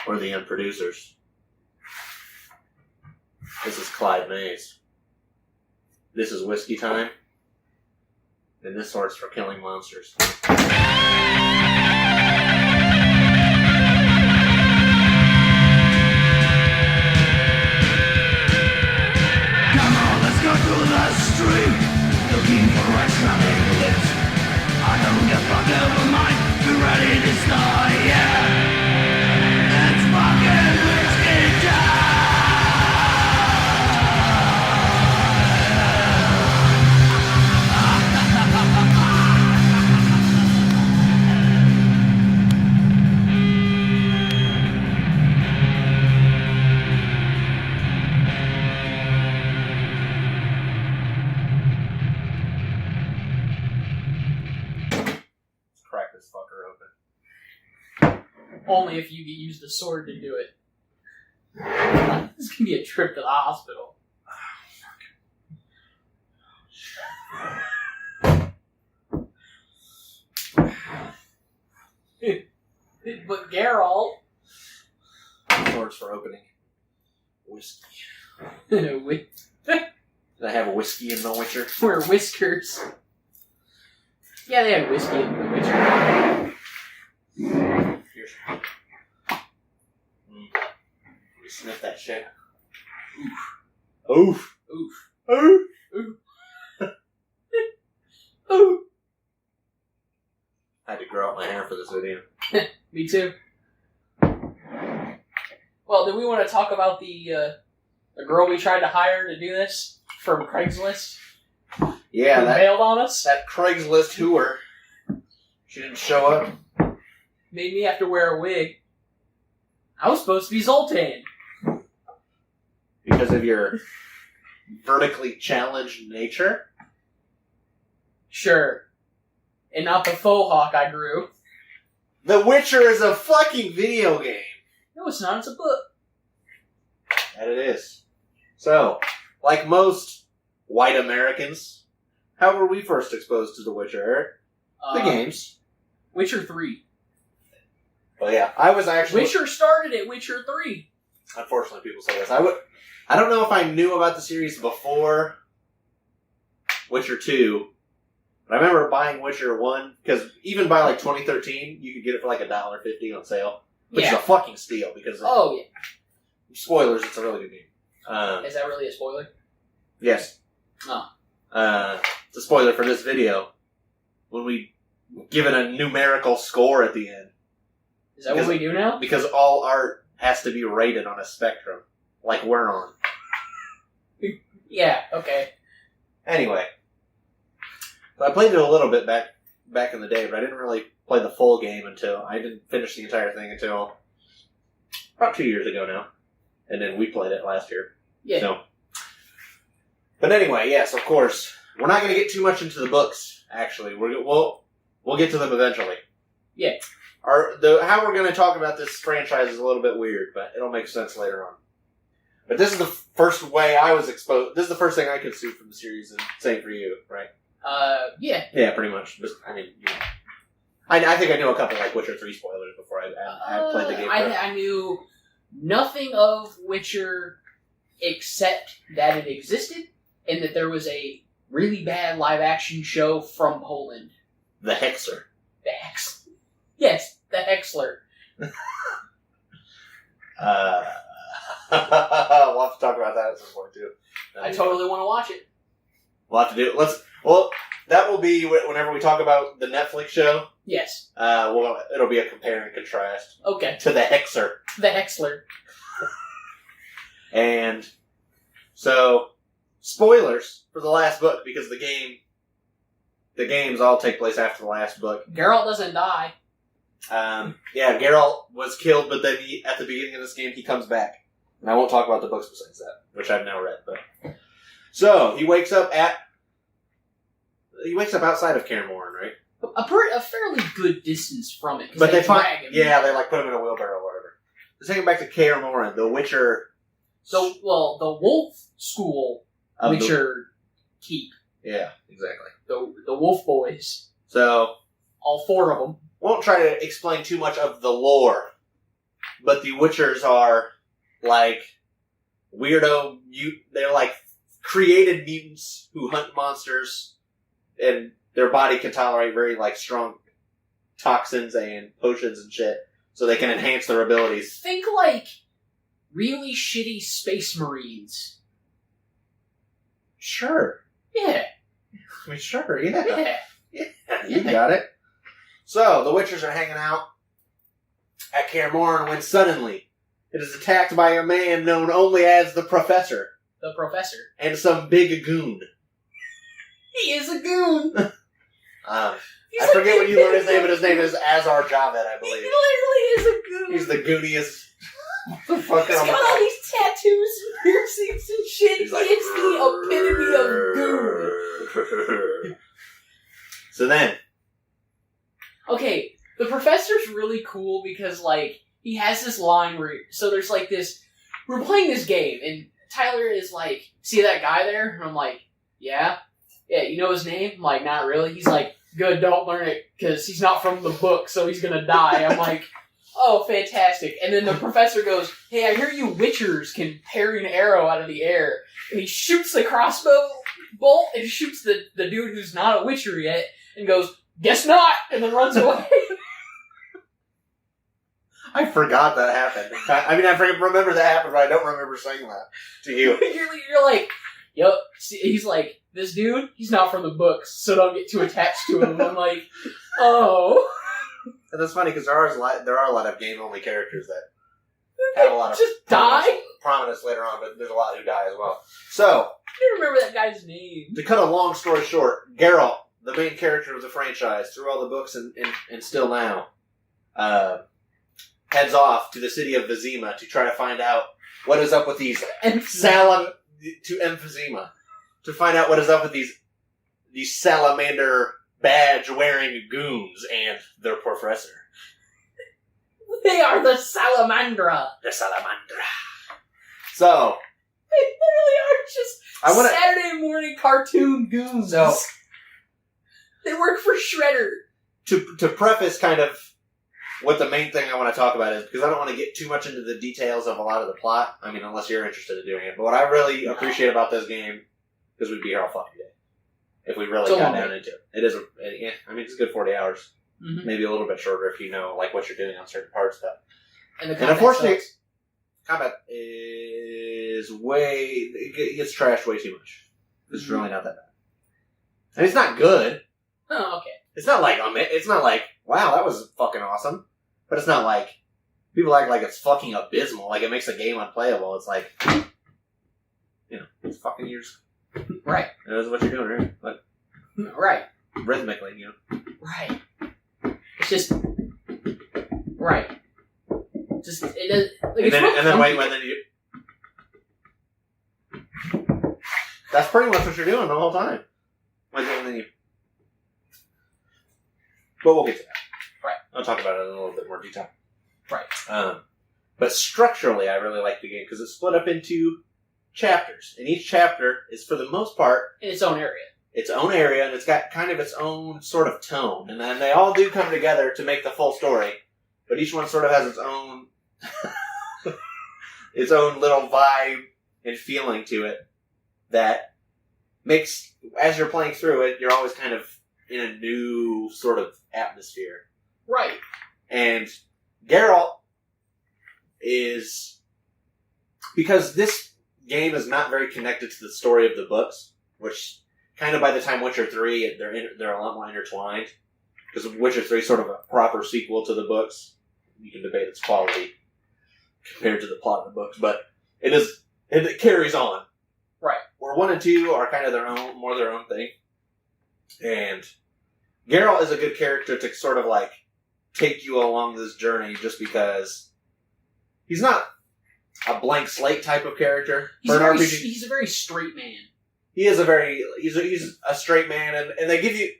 We're the Unproducers. This is Clyde Mays. This is Whiskey time. And this sword's for killing monsters. Come on, let's go through the street, looking for a shining lift. I don't give a fuck, never mind, we're ready to start, yeah. It's fucking whiskey time! Crack this fucker open. Only if you use the sword to do it. This can be a trip to the hospital. But Geralt... Swords for opening. Whiskey. Did I have a whiskey in The Witcher? wear whiskers. Yeah, they have whiskey in The Witcher. Here's. You sniff that shit. Oof. Oof. Oof. Oof. Oof. I had to grow out my hair for this video. Me too. Well, do we want to talk about the girl we tried to hire to do this from Craigslist? Yeah, Who bailed on us? that Craigslist hooer. She didn't show up. Made me have to wear a wig. I was supposed to be Zoltan. Because of your vertically challenged nature? Sure. And not the faux hawk I grew. The Witcher is a fucking video game. No, it's not. It's a book. That it is. So, like most white Americans, how were we first exposed to The Witcher, Eric? The games. Witcher 3. Well, yeah, I was actually... Witcher started at Witcher 3. Unfortunately, people say this. I don't know if I knew about the series before Witcher 2, but I remember buying Witcher 1, because even by like 2013, you could get it for like $1.50 on sale, which is a fucking steal, because... Oh, yeah. Spoilers, it's a really good game. Is that really a spoiler? Yes. Oh. It's a spoiler for this video. When we give it a numerical score at the end. Is that what we do now? Because all art has to be rated on a spectrum. Like we're on. Yeah, okay. Anyway. So I played it a little bit back in the day, but I didn't really play the full game until... I didn't finish the entire thing until about 2 years ago now. And then we played it last year. Yeah. So. But anyway, yes, of course. We're not going to get too much into the books, actually. We'll get to them eventually. Yeah. How we're going to talk about this franchise is a little bit weird, but it'll make sense later on. But this is the first way I was exposed. This is the first thing I consumed from the series, and same for you, right? Yeah. Yeah, pretty much. But, I mean, I think I knew a couple like Witcher 3 spoilers before I played the game. I knew nothing of Witcher except that it existed and that there was a really bad live-action show from Poland. The Hexer. The Hex. Yes, the Hexler. We'll have to talk about that at some point, too. I totally want to watch it. We'll have to do it. That will be whenever we talk about the Netflix show. Yes. It'll be a compare and contrast. Okay. To the Hexer. The Hexler. And so, spoilers for the last book, because the games all take place after the last book. Geralt doesn't die. Yeah, Geralt was killed, but then at the beginning of this game, he comes back. And I won't talk about the books besides that, which I've now read. But so he wakes up outside of Kaer Morhen, right? A fairly good distance from it. But they drag him. Yeah, they put him in a wheelbarrow or whatever. Let's take him back to Kaer Morhen, the Witcher. So, the Wolf School Witcher Keep. Yeah, exactly. The Wolf Boys. So all four of them. Won't try to explain too much of the lore, but the Witchers are like weirdo. They're like created mutants who hunt monsters, and their body can tolerate very like strong toxins and potions and shit, so they can enhance their abilities. Think like really shitty space marines. Sure. Yeah. I mean, sure, yeah. Yeah. You got it. So, the Witchers are hanging out at Kaer Morhen when suddenly it is attacked by a man known only as the Professor. The Professor. And some big goon. He is a goon! I forget what you learned his name, but his name is Azar Javed, I believe. He literally is a goon! He's the gooniest fucking He's got all these tattoos and piercings and shit. He's He like, is the epitome of goon. So then, Okay, the Professor's really cool because, like, he has this line where, so there's like this, we're playing this game, and Tyler is like, see that guy there? And I'm like, yeah, you know his name? I'm like, not really. He's like, good, don't learn it, because he's not from the book, so he's gonna die. I'm like, oh, fantastic. And then the Professor goes, hey, I hear you Witchers can parry an arrow out of the air. And he shoots the crossbow bolt and shoots the dude who's not a Witcher yet, and goes, guess not, and then runs away. I forgot that happened. I mean, I remember that happened, but I don't remember saying that to you. You're like, yo, he's like, this dude, he's not from the books, so don't get too attached to him. And I'm like, oh. And that's funny, because there are a lot of game-only characters that have a lot of just die? prominence later on, but there's a lot who die as well. So, I don't remember that guy's name. to cut a long story short, Geralt, the main character of the franchise, through all the books and still now, heads off to the city of Vizima to try to find out what is up with these to emphysema, to find out what is up with these salamander badge-wearing goons and their professor. They are the Salamandra. The Salamandra. So, They literally are just Saturday morning cartoon goons. So, they work for Shredder. To preface kind of what the main thing I want to talk about is, because I don't want to get too much into the details of a lot of the plot, I mean, unless you're interested in doing it, but what I really appreciate about this game, because we'd be here all fucking day, if we really got down into it. It is, I mean, it's a good 40 hours. Mm-hmm. Maybe a little bit shorter if you know, like, what you're doing on certain parts, but... And unfortunately, combat is it gets trashed way too much. It's really not that bad. And it's not good. Oh, okay. It's not like, wow, that was fucking awesome. But it's not like, people act like it's fucking abysmal, like it makes the game unplayable. It's like, it's fucking yours. Right. That's what you're doing, right? But right. Rhythmically, Right. It's just, right. Just, it does, like, and then wait, when then you... That's pretty much what you're doing the whole time. And then you... But we'll get to that. Right. I'll talk about it in a little bit more detail. Right. But structurally, I really like the game because it's split up into chapters. And each chapter is, for the most part... in its own area. Its own area, and it's got kind of its own sort of tone. And then they all do come together to make the full story. But each one sort of has its own... its own little vibe and feeling to it that makes, as you're playing through it, you're always kind of in a new sort of atmosphere. Right. And Geralt is... because this game is not very connected to the story of the books, which kind of by the time Witcher 3, they're a lot more intertwined. Because Witcher 3 is sort of a proper sequel to the books. You can debate its quality compared to the plot of the books, but it carries on. Right. Where 1 and 2 are kind of their own thing. And Geralt is a good character to sort of like take you along this journey just because he's not a blank slate type of character. He's a very straight man. He's a straight man, and they give you,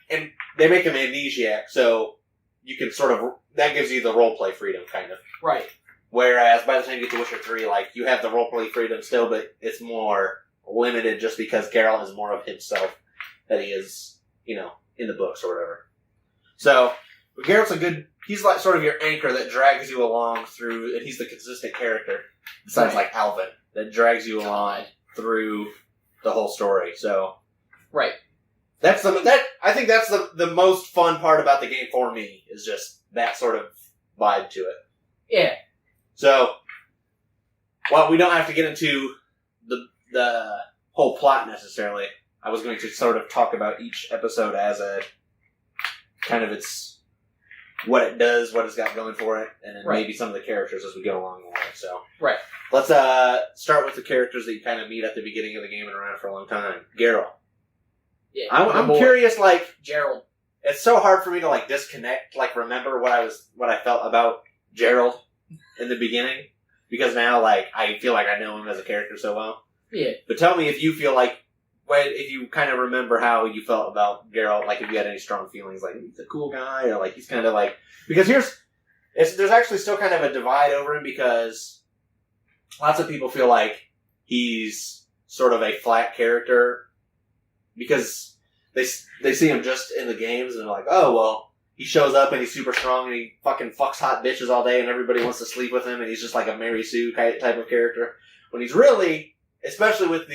and they make him amnesiac, so you can sort of, that gives you the roleplay freedom, kind of. Right. Whereas by the time you get to Witcher 3, like, you have the roleplay freedom still, but it's more limited just because Geralt is more of himself that he is, in the books or whatever. So, Geralt's a good he's like sort of your anchor that drags you along through, and he's the consistent character, besides like Alvin, that drags you along through the whole story. So, right. I think that's the most fun part about the game for me, is just that sort of vibe to it. Yeah. So, while we don't have to get into the whole plot necessarily, I was going to sort of talk about each episode as a kind of what it does, what it's got going for it, and then maybe some of the characters as we go along the way. So, let's start with the characters that you kind of meet at the beginning of the game and around for a long time. Geralt. Yeah, I'm curious, like, Gerald. It's so hard for me to like disconnect, like remember what I felt about Gerald in the beginning, because now like I feel like I know him as a character so well. Yeah. But tell me if you feel like, if you kind of remember how you felt about Geralt, like if you had any strong feelings, like he's a cool guy, or like he's kind of like, because there's actually still kind of a divide over him, because lots of people feel like he's sort of a flat character, because they see him just in the games and they're like, oh, well, he shows up and he's super strong and he fucking fucks hot bitches all day and everybody wants to sleep with him and he's just like a Mary Sue type of character. When he's really, especially with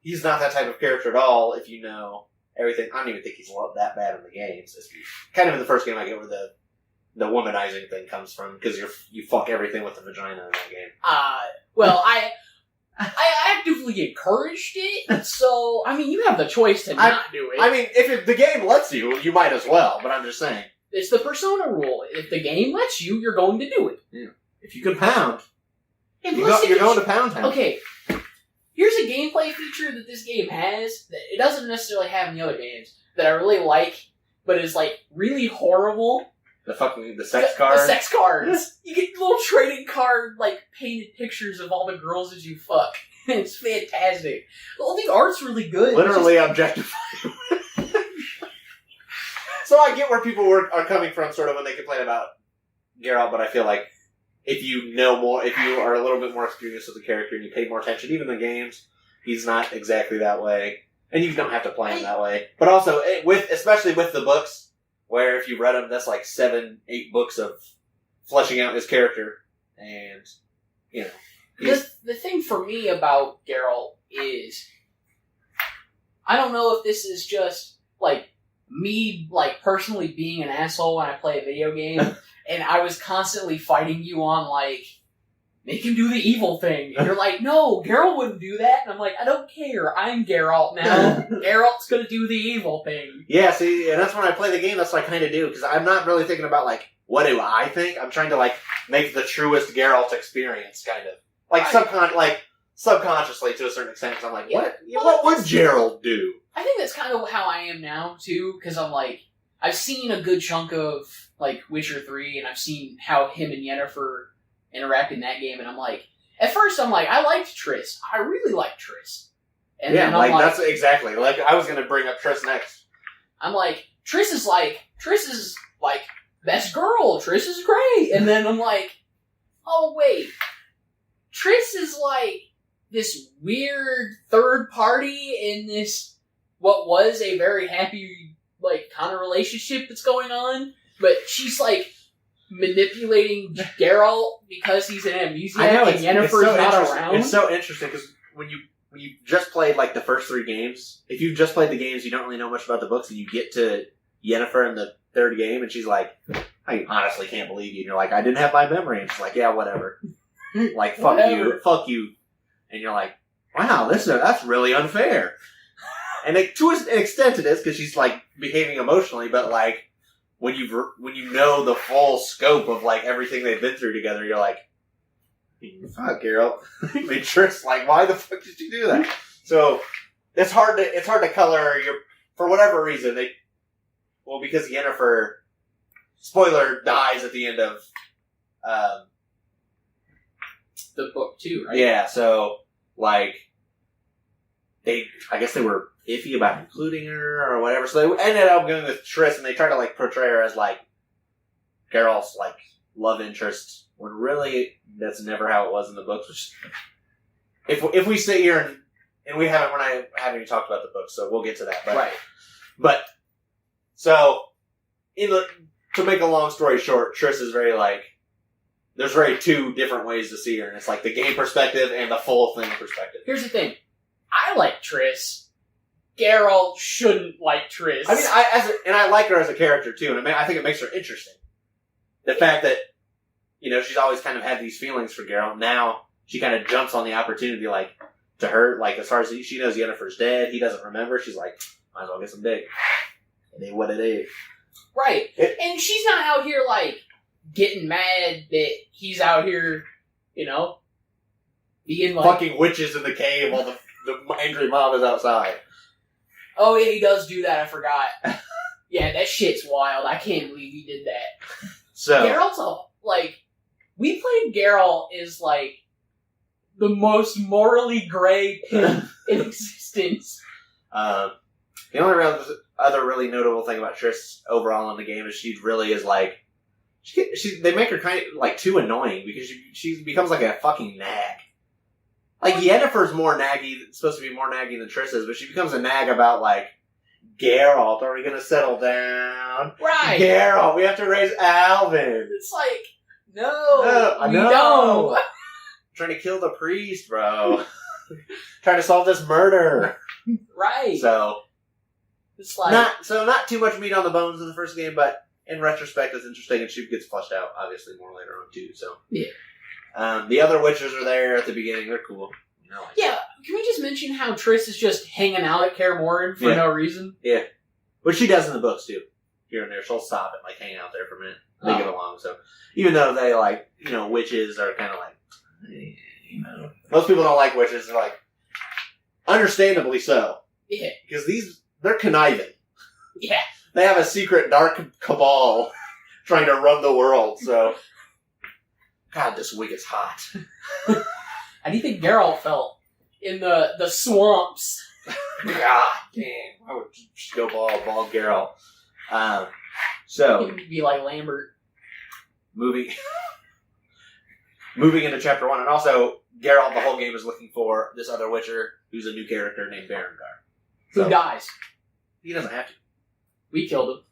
he's not that type of character at all if you know everything. I don't even think he's that bad in the games. It's kind of in the first game I get where the womanizing thing comes from, because you fuck everything with the vagina in that game. Well, I actively encouraged it, so, I mean, you have the choice to not do it. I mean, if the game lets you, you might as well, but I'm just saying. It's the Persona rule. If the game lets you, you're going to do it. Yeah. If you can pound, you're going to Pound Town. Okay, here's a gameplay feature that this game has that it doesn't necessarily have in the other games that I really like, but is, like, really horrible. The sex cards? The sex cards. You get little trading card, like, painted pictures of all the girls that you fuck. It's fantastic. Well, the art's really good. Literally objectifying. So I get where people are coming from sort of when they complain about Geralt, but I feel like if you know more, if you are a little bit more experienced with the character and you pay more attention, even in the games, he's not exactly that way. And you don't have to play him that way. But also, especially with the books, where if you read them, that's like 7-8 books of fleshing out his character. And, the thing for me about Geralt is, I don't know if this is just, like, me, like, personally being an asshole when I play a video game, and I was constantly fighting you on, like, make him do the evil thing. And you're like, no, Geralt wouldn't do that. And I'm like, I don't care. I'm Geralt now. Geralt's gonna do the evil thing. Yeah, see, and that's when I play the game, that's what I kind of do, because I'm not really thinking about, like, what do I think? I'm trying to, like, make the truest Geralt experience, kind of. Like, subconsciously to a certain extent, because I'm like, what would Geralt do? I think that's kind of how I am now, too, because I'm like, I've seen a good chunk of, like, Witcher 3, and I've seen how him and Yennefer interact in that game, and I'm like, at first I'm like, I liked Triss. I really liked Triss. And yeah, then I'm like, that's exactly, like, I was going to bring up Triss next. I'm like, Triss is best girl. Triss is great. And then I'm like, oh wait, Triss is like this weird third party in this, what was a very happy, like, kind of relationship that's going on, but she's like, manipulating Geralt because he's an amnesiac and Yennefer's not around. It's so interesting because when you just played like the first 3 games, if you've just played the games, you don't really know much about the books, and you get to Yennefer in the 3rd game, and she's like, I honestly can't believe you. And you're like, I didn't have my memory. And she's like, yeah, whatever. Like, fuck you. And you're like, wow, that's really unfair. And to an extent it is, because she's like behaving emotionally, but like, when you know the full scope of like everything they've been through together, you're like, fuck, Geralt. Made sure it's like, why the fuck did you do that? So it's hard to color for whatever reason because Yennefer, spoiler, dies at the end of the book too, right? Yeah, so like I guess they were iffy about including her or whatever, so they ended up going with Triss, and they tried to like portray her as like Geralt's like love interest, when really that's never how it was in the books. Which, if we sit here and we're not having even talked about the books, so we'll get to that. But, right. But so to to make a long story short, Triss is very like, there's very two different ways to see her, and it's like the game perspective and the full thing perspective. Here's the thing. I like Triss. Geralt shouldn't like Triss. I mean, I like her as a character too, and I think it makes her interesting. The fact that, she's always kind of had these feelings for Geralt, now she kind of jumps on the opportunity, like, to her, like, as far as she knows Yennefer's dead, he doesn't remember, she's like, might as well get some dick. It ain't what it is. Right. And she's not out here, like, getting mad that he's out here, being like... fucking witches in the cave while the angry mob is outside. Oh, yeah, he does do that, I forgot. Yeah, that shit's wild. I can't believe he did that. So... Geralt's we played Geralt as, like, the most morally gray pimp in existence. The only other really notable thing about Triss overall in the game is she really is like... they make her kind of, like, too annoying because she becomes like a fucking nag. Like, Yennefer's supposed to be more naggy than Triss is, but she becomes a nag about, like, Geralt, are we gonna settle down? Right. Geralt, we have to raise Alvin. It's like, no, we no. don't. Trying to kill the priest, bro. Trying to solve this murder. Right. So, it's like... not too much meat on the bones in the first game, but in retrospect, it's interesting, and she gets fleshed out, obviously, more later on, too, so. Yeah. The other witches are there at the beginning. They're cool. Yeah, can we just mention how Triss is just hanging out at Kaer Morhen for no reason? Yeah. Which she does in the books, too. Here and there. She'll stop and, like, hang out there for a minute. They get along, so. Even though they, like, witches are kind of like, most people don't like witches. They're like, understandably so. Yeah. Because they're conniving. Yeah. They have a secret dark cabal trying to run the world, so. God, this wig is hot. How do you think Geralt felt in the swamps? God damn. I would just go bald Geralt. So. He'd be like Lambert. Moving into chapter 1, and also, Geralt the whole game is looking for this other witcher who's a new character named Berengar. Who dies. He doesn't have to. We killed him.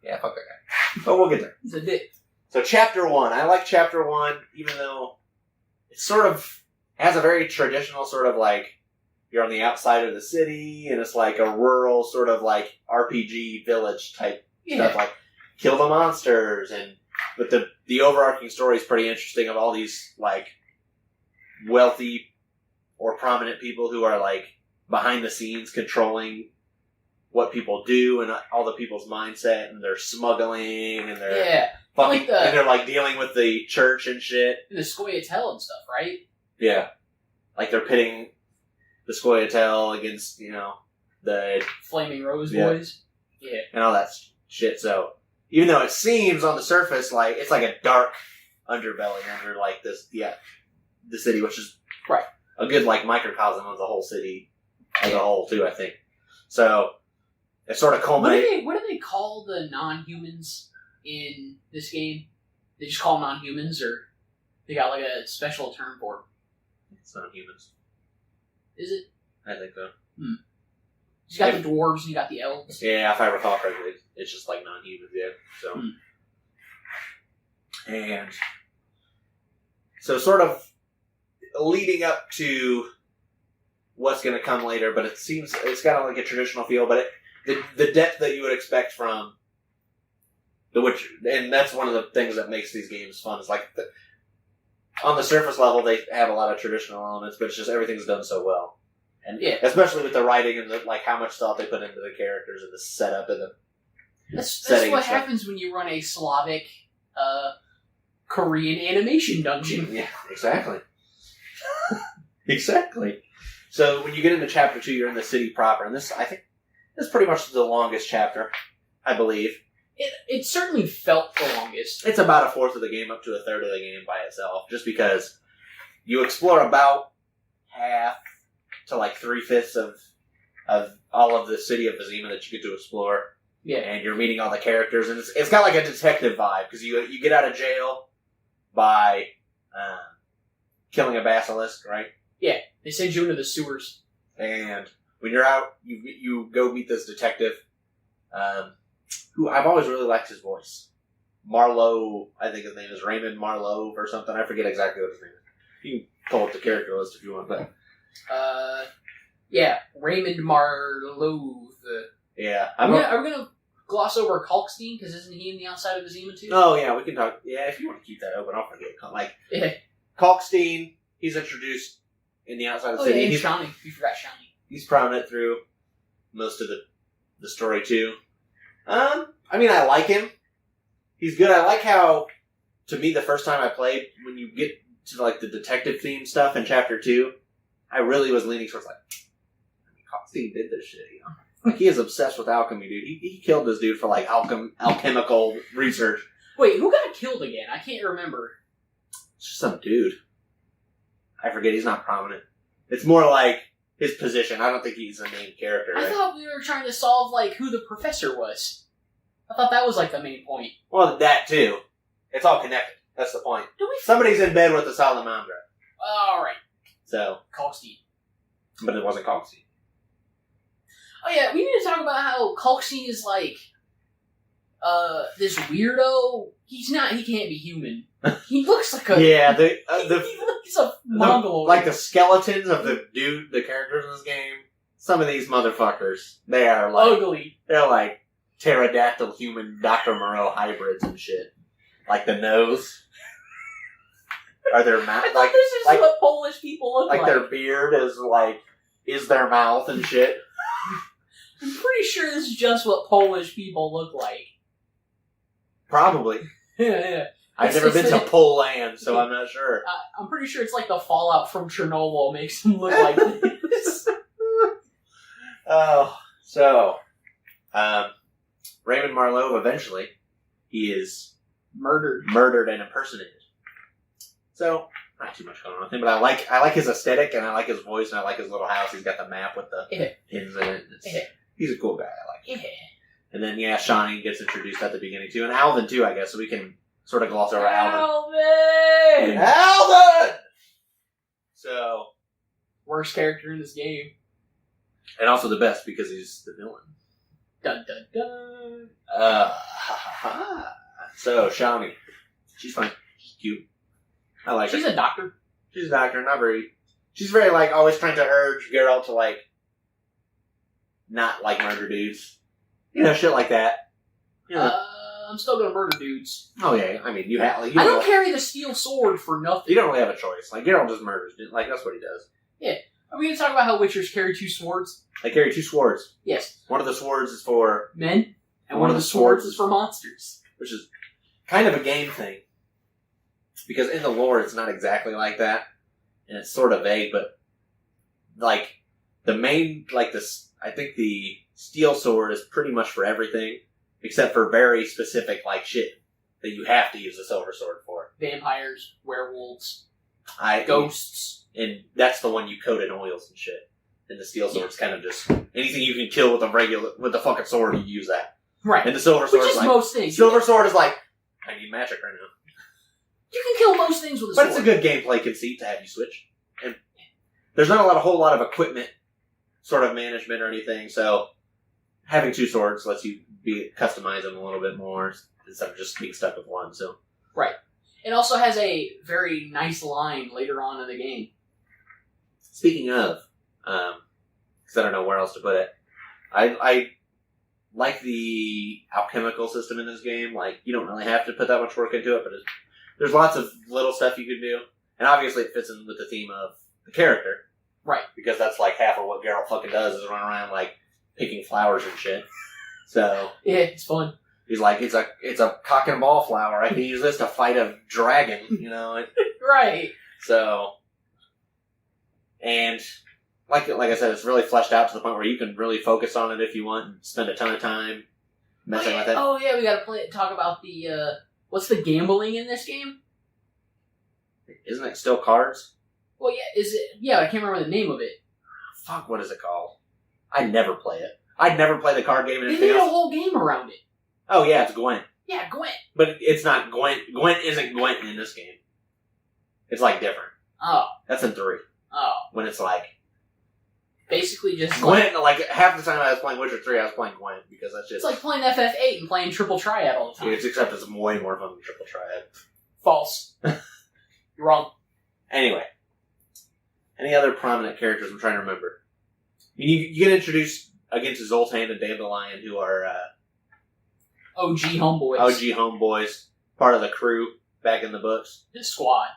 Yeah, fuck that guy. But we'll get there. He's a dick. So chapter 1. I like chapter 1, even though it sort of has a very traditional sort of like, you're on the outside of the city, and it's like a rural sort of like RPG village type stuff, like kill the monsters, but the overarching story is pretty interesting of all these like wealthy or prominent people who are like behind the scenes controlling what people do and all the people's mindset, and they're smuggling and they're and they're like dealing with the church and shit. The Scoia'tael and stuff, right? Yeah. Like they're pitting the Scoia'tael against, the Flaming Rose Boys. Yeah. And all that shit. So even though it seems on the surface like it's like a dark underbelly under like the city, which is a good like microcosm of the whole city as a whole too, I think. So it sort of culminates. What do they call the non-humans in this game? They just call them non-humans, or they got like a special term for them? It's non-humans. Is it? I think so. You got the dwarves and you got the elves. Yeah, if I recall correctly, it's just like non-humans, yeah. So, and so sort of leading up to what's going to come later, but it seems it's got like a traditional feel, but the depth that you would expect from The Witcher, and that's one of the things that makes these games fun. Is like on the surface level, they have a lot of traditional elements, but it's just everything's done so well. And especially with the writing and like how much thought they put into the characters and the setup and the that's what happens when you run a Slavic Korean animation dungeon. Yeah, exactly. Exactly. So when you get into chapter 2, you're in the city proper, and I think this is pretty much the longest chapter, I believe. It certainly felt the longest. It's about a fourth of the game up to a third of the game by itself, just because you explore about half to like 3/5 of all of the city of Vizima that you get to explore. Yeah. And you're meeting all the characters, and it's got like a detective vibe, because you get out of jail by killing a basilisk, right? Yeah, they send you into the sewers. And when you're out, you go meet this detective, who I've always really liked his voice. Marlowe, I think his name is Raymond Marlowe or something. I forget exactly what his name is. You can pull up the character list if you want, but yeah, Raymond Marlowe. yeah, Are we gonna gloss over Kalkstein because isn't he in the outside of the Zima too? Oh yeah, we can talk. Yeah, if you want to keep that open, I'll forget. Like Yeah. Kalkstein, he's introduced in the outside of the Oh city. yeah, and He's, Shawnee. You forgot Shawnee. he's prominent through most of the story too. I mean, I like him. He's good. I like how, to me, the first time I played, when you get to like the detective theme stuff in Chapter 2, I really was leaning towards like, I mean, Kalkstein did this shit, you know. Like, he is obsessed with alchemy, dude. He killed this dude for, like, alchemical research. Wait, who got killed again? I can't remember. It's just some dude. I forget, he's not prominent. It's more like his position. I don't think he's the main character, I right? thought we were trying to solve, like, who the professor was. I thought that was, like, the main point. Well, that, too. It's all connected. That's the point. Do we... Somebody's in bed with the Salamandra. Alright. So, Kalkstein. but it wasn't Kalkstein. Oh yeah, we need to talk about how Kalkstein is, like, this weirdo. He can't be human. He looks like a... Yeah, he looks a Mongol. like the skeletons of the characters in this game. Some of these motherfuckers, they are like, ugly. they're like pterodactyl human Dr. Moreau hybrids and shit. Like the nose. Or their mouth. I thought this is what Polish people look like. Like their beard is their mouth and shit. I'm pretty sure this is just what Polish people look like. Probably. Yeah. I've never been to Poland, so I'm not sure. I'm pretty sure it's like the fallout from Chernobyl makes them look like this. Oh, so Raymond Marlowe eventually he is murdered and impersonated. So not too much going on with him, but I like his aesthetic and I like his voice and I like his little house. He's got the map with the pins in it. He's a cool guy. I like him. And then Shawnee gets introduced at the beginning too, and Alvin too, I guess. So we can sort of gloss over Alvin. Alvin. So worst character in this game. And also the best because he's the villain. Dun dun dun. So Shawnee, she's fine. She's cute. I like her. She's a doctor. She's a doctor, not very... She's very, like, always trying to urge Geralt to, like, not, like, murder dudes. You know, shit like that. You know. I'm still gonna murder dudes. Oh, yeah. I mean, you have... Like, I don't carry the steel sword for nothing. You don't really have a choice. Like, Geralt just murders dudes. Like, that's what he does. Yeah. Are we gonna talk about how Witchers carry two swords? They carry two swords. Yes. One of the swords is for... men, and one of the swords is for monsters. Which is kind of a game thing. Because in the lore, it's not exactly like that. And it's sort of vague, but... Like, the main... Like, this... I think the steel sword is pretty much for everything. Except for very specific, like, shit that you have to use a silver sword for. Vampires, werewolves, Ghosts. ghosts. And that's the one you coat in oils and shit. And the steel sword's kind of just... Anything you can kill with the fucking sword, you use that. Right. And the silver sword Which is is like... most things. Silver sword is like... I need magic right now. You can kill most things with a But sword. it's a good gameplay conceit to have you switch. And there's not a whole lot of equipment sort of management or anything, so having two swords lets you customize them a little bit more instead of just being stuck with one. So right. It also has a very nice line later on in the game. speaking of, because I don't know where else to put it, I like the alchemical system in this game. Like, you don't really have to put that much work into it, but there's lots of little stuff you can do. And obviously it fits in with the theme of the character. Right. Because that's like half of what Geralt fucking does is run around like picking flowers and shit. So Yeah, it's fun. he's like, it's a cock and ball flower. I can use this to fight a dragon, you know? Right. So, and like I said, it's really fleshed out to the point where you can really focus on it if you want and spend a ton of time messing with it. Oh yeah, we gotta talk about the, what's the gambling in this game? Isn't it still cards? Well, yeah, is it? Yeah, I can't remember the name of it. Fuck, what is it called? I never play it. I'd never play the card game and They anything made a else. whole game around it. Oh yeah, it's Gwent. Yeah, Gwent. But it's not Gwent. Gwent isn't Gwent in this game. It's like different. Oh. That's in 3. Oh. When it's like basically just Gwent, like, half the time I was playing Witcher 3, I was playing Gwent, because that's just... It's like playing FF8 and playing Triple Triad all the time. Except it's way more fun than Triple Triad. False. You're wrong. Anyway. Any other prominent characters I'm trying to remember? I mean, you get introduced again to Zoltan and Dandelion, who are OG homeboys. OG homeboys, part of the crew back in the books. His squad.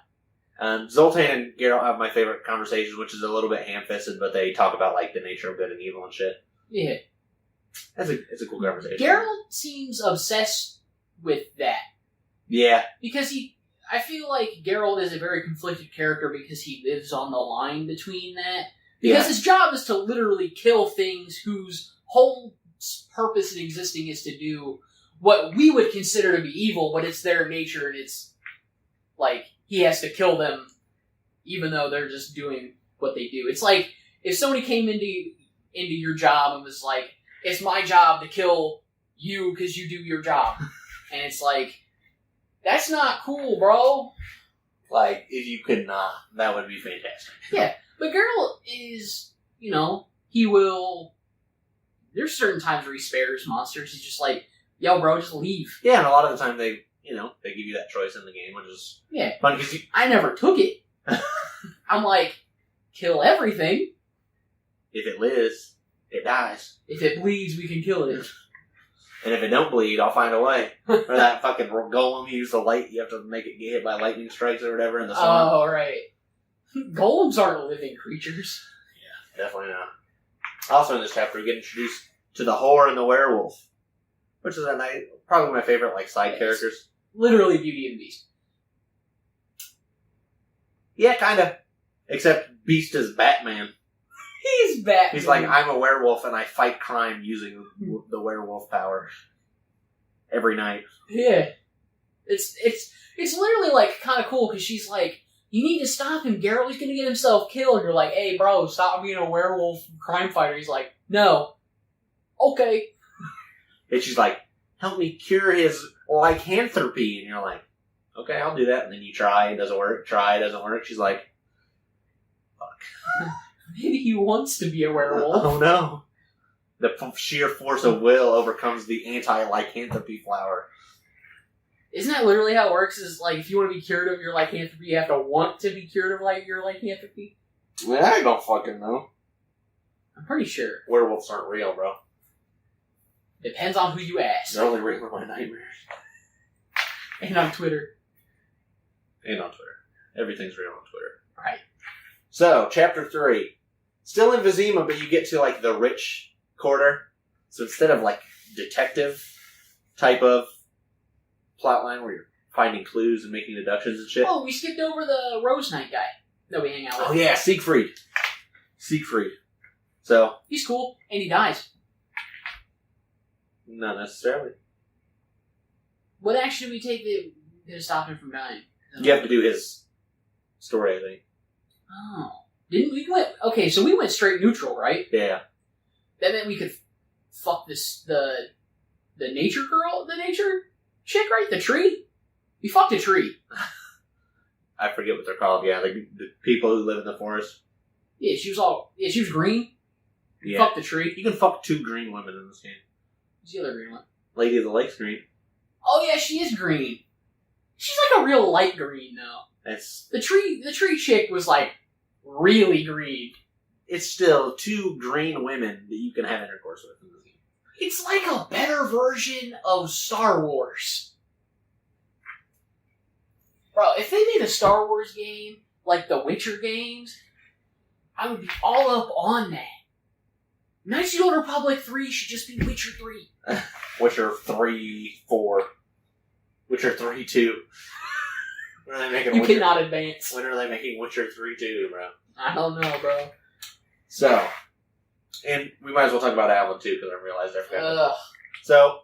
Zoltan and Geralt have my favorite conversations, which is a little bit ham-fisted, but they talk about like the nature of good and evil and shit. Yeah. It's a cool conversation. Geralt seems obsessed with that. Yeah. Because I feel like Geralt is a very conflicted character because he lives on the line between that. Because his job is to literally kill things whose whole purpose in existing is to do what we would consider to be evil, but it's their nature and it's like he has to kill them even though they're just doing what they do. It's like if somebody came into your job and was like, it's my job to kill you because you do your job. And it's like, that's not cool, bro. Like, if you could not, that would be fantastic. Yeah, but Geralt is, he will... There's certain times where he spares monsters. He's just like, yo, bro, just leave. Yeah, and a lot of the time they give you that choice in the game, which is fun because I never took it. I'm like, kill everything. If it lives, it dies. If it bleeds, we can kill it. And if it don't bleed, I'll find a way. Or that fucking golem, you use the light, you have to make it get hit by lightning strikes or whatever in the storm. Oh, right. Golems aren't living creatures. Yeah, definitely not. Also in this chapter, we get introduced to the whore and the werewolf. Which is probably my favorite side characters. Literally Beauty and the Beast. Yeah, kind of. Except Beast is Batman. He's Batman. He's like, I'm a werewolf and I fight crime using the werewolf power. Every night. Yeah. It's literally kind of cool because she's like, you need to stop him, Geralt. He's going to get himself killed. You're like, hey, bro, stop being a werewolf crime fighter. He's like, no. Okay. And she's like, help me cure his lycanthropy. And you're like, okay, I'll do that. And then you try, it doesn't work. Try, it doesn't work. She's like, fuck. Maybe he wants to be a werewolf. Oh no. The sheer force of will overcomes the anti-lycanthropy flower. Isn't that literally how it works? Is like, if you want to be cured of your lycanthropy, you have to want to be cured of your lycanthropy? Well, I don't fucking know. I'm pretty sure. Werewolves aren't real, bro. Depends on who you ask. They're only real in my nightmares. And on Twitter. And on Twitter. Everything's real on Twitter. Right. So, chapter 3. Still in Vizima, but you get to, the rich quarter. So instead of, detective type of plotline where you're finding clues and making deductions and shit. Oh, we skipped over the Rose Knight guy that we hang out with. Oh, yeah, Siegfried. So. He's cool, and he dies. Not necessarily. What action did we take to stop him from dying? You have to do his story, I think. Oh. Didn't we went... Okay, so we went straight neutral, right? Yeah. That meant we could fuck the nature girl? The nature chick, right? The tree? We fucked a tree. I forget what they're called. Yeah, the people who live in the forest. Yeah, she was green. Yeah. Fuck the tree. You can fuck 2 green women in this game. Who's the other green one? Lady of the Lake's green. Oh yeah, she is green. She's like a real light green though. The tree chick was really green. It's still 2 green women that you can have intercourse with in this game. It's like a better version of Star Wars. Bro, if they made a Star Wars game like the Witcher games, I would be all up on that. Knights of the Old Republic 3 should just be Witcher 3. Witcher 3, 4. Witcher 3, 2. When are they making You Witcher? cannot advance. When are they making Witcher 3, 2, bro? I don't know, bro. So, and we might as well talk about Alan too, because I realized I forgot. Ugh. So,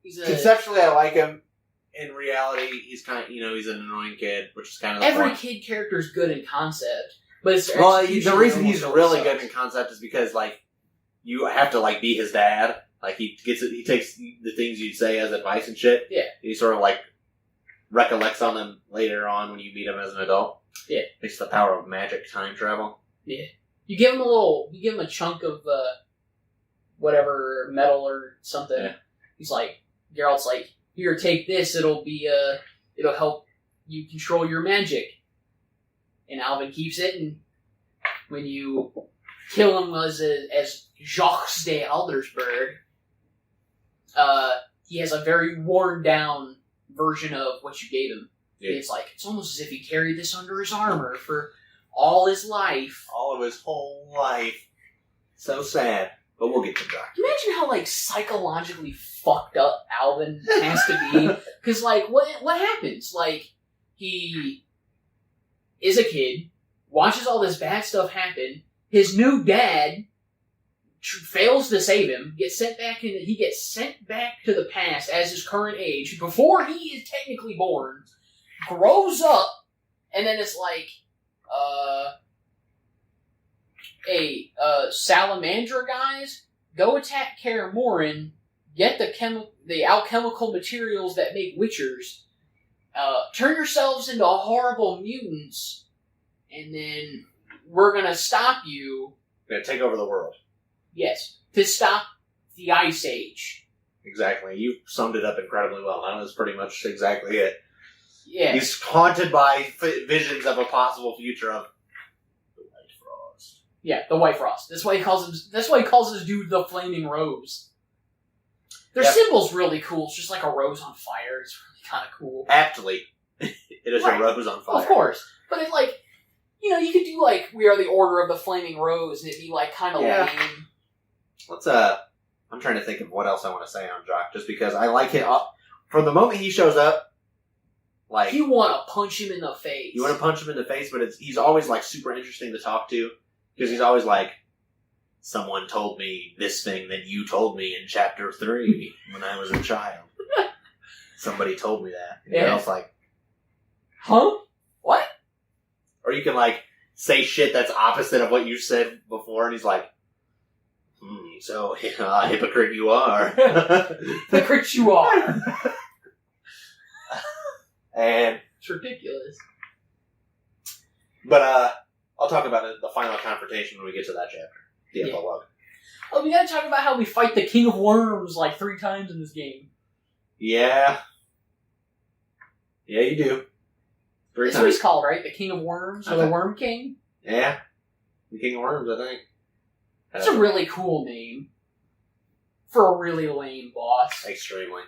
He's conceptually I like him. In reality, he's kind of, he's an annoying kid, which is kind of the every point. kid character is good in concept, but it's the reason he's really good sucks. in concept is because you have to be his dad. He takes the things you say as advice and shit. Yeah. He sort of recollects on them later on when you meet him as an adult. Yeah. It's the power of magic time travel. Yeah. You give him a chunk of whatever metal or something. Yeah. He's like, Geralt's like, here, take this. It'll help you control your magic. And Alvin keeps it, and when you kill him as Jacques de Aldersberg, he has a very worn down version of what you gave him. Yeah. It's like, it's almost as if he carried this under his armor for all his life. All of his whole life. So sad. But we'll get to Jock. Imagine how, like, psychologically fucked up Alvin has to be. Because, like, what happens? Like, he is a kid, watches all this bad stuff happen, his new dad fails to save him, he gets sent back to the past as his current age, before he is technically born, grows up, and then it's like, Salamandra guys, go attack Kaer Morhen, get the alchemical materials that make witchers, turn yourselves into horrible mutants, and then we're gonna stop you. Gonna take over the world. Yes, to stop the Ice Age. Exactly. You summed it up incredibly well. That was pretty much exactly it. Yeah. He's haunted by visions of a possible future of the White Frost. Yeah, the White Frost. That's why he calls his dude the Flaming Rose. Their symbol's really cool. It's just like a rose on fire. It's really kind of cool. Aptly, it is Right. a rose on fire. Of course. But it, like, you know, you could do, like, We Are the Order of the Flaming Rose, and it'd be, like, kind of lame. Let's, I'm trying to think of what else I want to say on Jock, just because I like it. From the moment he shows up, like... You want to punch him in the face. You want to punch him in the face, but he's always, like, super interesting to talk to, because he's always like, someone told me this thing that you told me in chapter 3 when I was a child. Somebody told me that. And Yeah. I was like... Huh? What? Or you can, like, say shit that's opposite of what you said before, and he's like, so, hypocrite you are. Hypocrite you are. And... It's ridiculous. But, I'll talk about the final confrontation when we get to that chapter. The epilogue. Oh, we gotta talk about how we fight the King of Worms, like, 3 times in this game. Yeah. Yeah, you do. 3 That's what times. he's called, right? The King of Worms, or the Worm King? Yeah. The King of Worms, I think. That's a really cool name. For a really lame boss. Extremely.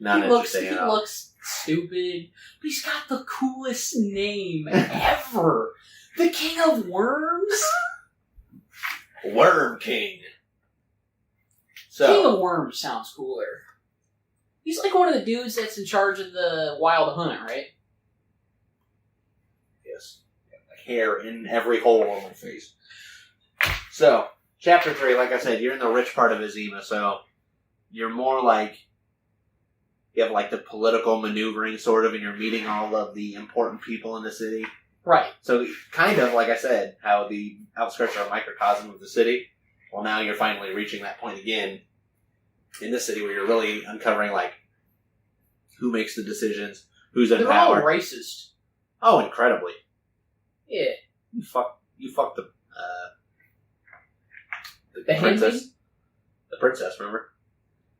Not He interesting at all. looks stupid, but he's got the coolest name ever. The King of Worms? Worm King. King of Worms sounds cooler. He's like one of the dudes that's in charge of the Wild Hunt, right? Yes. Hair in every hole on my face. So, chapter 3, like I said, you're in the rich part of Azima, so you're more like, you have like the political maneuvering sort of, and you're meeting all of the important people in the city. Right. So, kind of, like I said, how the outskirts are a microcosm of the city. Well, now you're finally reaching that point again in the city where you're really uncovering, like, who makes the decisions, who's in They're all power. racist. Oh, incredibly. Yeah. You fuck the The princess. handmaid? The princess, remember?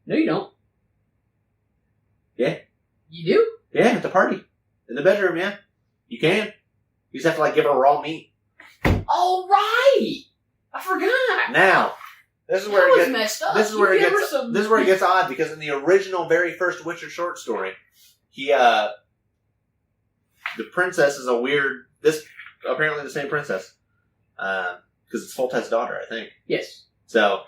No, you don't. Yeah. You do? Yeah, at the party. In the bedroom, yeah. You can. You just have to, like, give her raw meat. Oh, right! I forgot! Now, this is That where was it gets... messed up. This is You where it gave her gets. some- This is where it gets odd, because in the original, very first Witcher short story, the princess is a weird. Apparently the same princess, because it's Foltest's daughter, I think. Yes. So,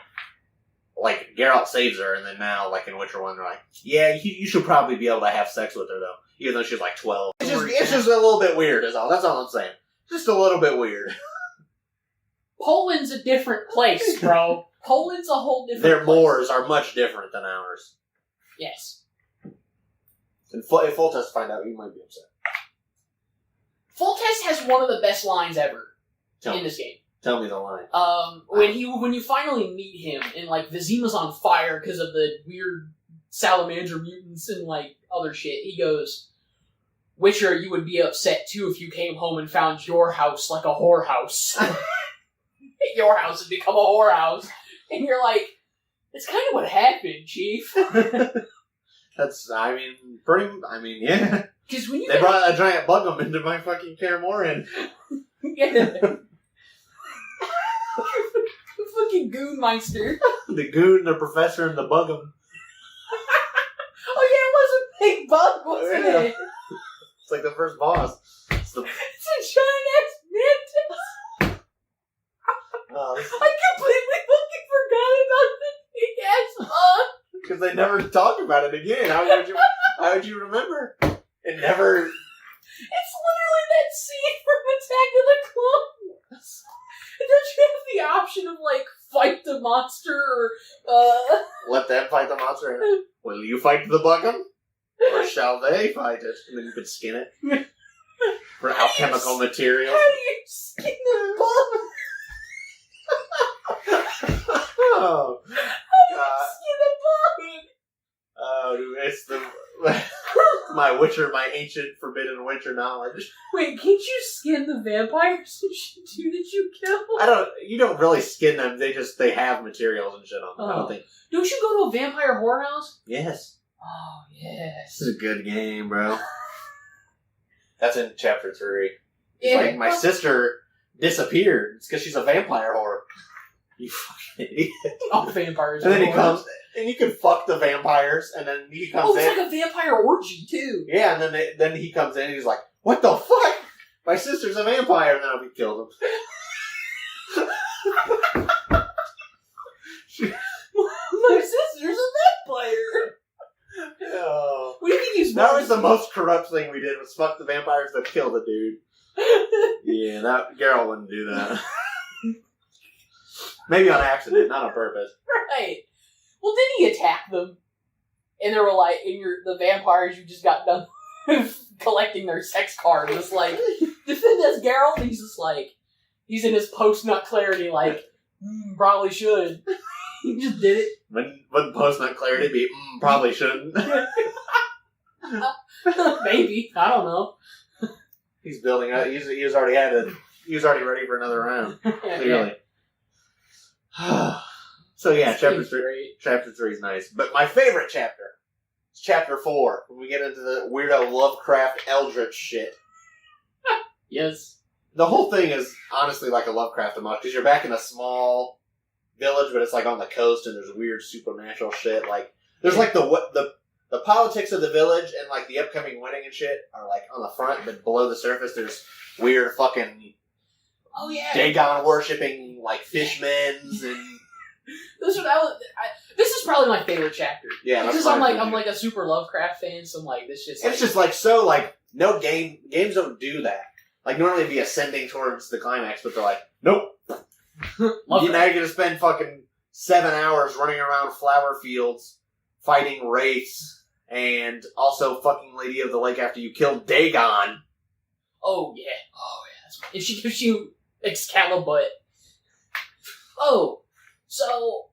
like, Geralt saves her, and then now, like in Witcher 1, they're like, yeah, you should probably be able to have sex with her though, even though she's like 12. It's just a little bit weird, is all. That's all I'm saying. Just a little bit weird. Poland's a different place, bro. Poland's a whole different Their place. mores are much different than ours. Yes. And if Foltest find out, you might be upset. Foltest has one of the best lines ever Tell in me. this game. Tell me the line. When you finally meet him and like Vizima's on fire because of the weird salamander mutants and like other shit, he goes, "Witcher, you would be upset too if you came home and found your house like a whorehouse." your house and become a whorehouse. And you're like, it's kind of what happened, Chief. That's, yeah. Because when you They brought a giant bugum into my fucking Karamorian. yeah. Fucking Goonmeister. The goon, the professor, and the bugum. Oh yeah, it was a big bug, wasn't Yeah. it? It's like the first boss. It's a giant ass mantis. I completely fucking forgot about the big ass bug. Because they never talk about it again. How would you remember? It never... It's literally that scene from Attack of the Clones. And don't you have the option of, like, fight the monster or, Let them fight the monster. Will you fight the bugum? Or shall they fight it? And then you could skin it. For alchemical materials. How do you skin the bug? Oh, How do you skin a bug? oh, dude, it's the... my ancient forbidden Witcher knowledge. Wait, can't you skin the vampires and shit too that you kill? You don't really skin them, they have materials and shit on them. I don't think. Don't you go to a vampire whorehouse? Yes. Oh, yes. This is a good game, bro. That's in chapter 3. It's Yeah. like, my sister disappeared. It's because she's a vampire whore. You fucking idiot. Oh, vampires. And then he are comes, and you can fuck the vampires, and then he comes it's in. like a vampire orgy, too. Yeah, and then he comes in, and he's like, what the fuck? My sister's a vampire, and then we killed him. My sister's a vampire. Oh. What do you think he's That was the most corrupt thing we did, was fuck the vampires that killed the dude. Yeah, Geralt wouldn't do that. Maybe on accident, not on purpose. Right. Well, then he attacked them. And they were like, the vampires, you just got done collecting their sex cards. It's like, defend us, Geralt. And he's just like, he's in his post-nut clarity, like, probably should. He just did it. Wouldn't post-nut clarity be, probably shouldn't. Maybe. I don't know. He's building up. He was already ready for another round. Clearly. So yeah, chapter 3 is nice. But my favorite chapter is chapter 4, when we get into the weirdo Lovecraft Eldritch shit. Yes. The whole thing is honestly like a Lovecraft homage, because you're back in a small village, but it's like on the coast, and there's weird supernatural shit. Like, there's like the politics of the village and like the upcoming wedding and shit are like on the front, but below the surface there's weird fucking Dagon worshipping like fishmen's and this is probably my favorite chapter. yeah, because I'm like a super Lovecraft fan, so I'm like this just. It's just like so like no games don't do that. Like normally it'd be ascending towards the climax, but they're like, nope. Now you're gonna spend fucking 7 hours running around flower fields fighting wraiths and also fucking Lady of the Lake after you kill Dagon. Oh yeah. That's right. If she gives you Excalibur. Oh, so